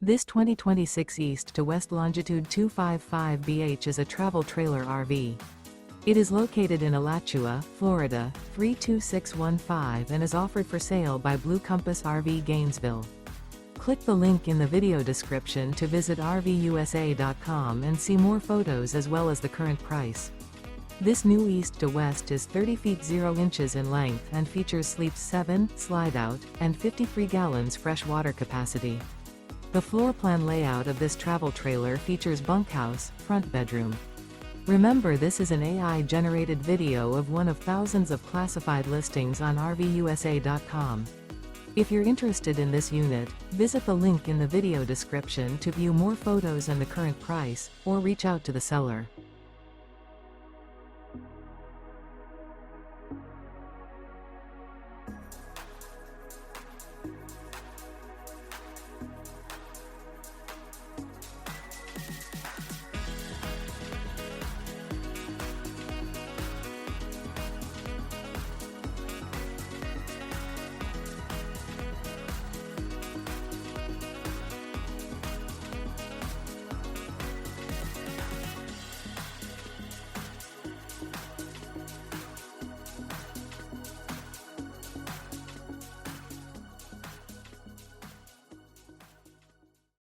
This 2026 East to West Longitude 255BH is a travel trailer RV. It is located in Alachua, Florida, 32615 and is offered for sale by Blue Compass RV Gainesville. Click the link in the video description to visit RVUSA.com and see more photos as well as the current price. This new East to West is 30 feet 0 inches in length and features sleeps 7, slide-out, and 53 gallons fresh water capacity. The floor plan layout of this travel trailer features bunkhouse, front bedroom. Remember, this is an AI-generated video of one of thousands of classified listings on RVUSA.com. If you're interested in this unit, visit the link in the video description to view more photos and the current price, or reach out to the seller.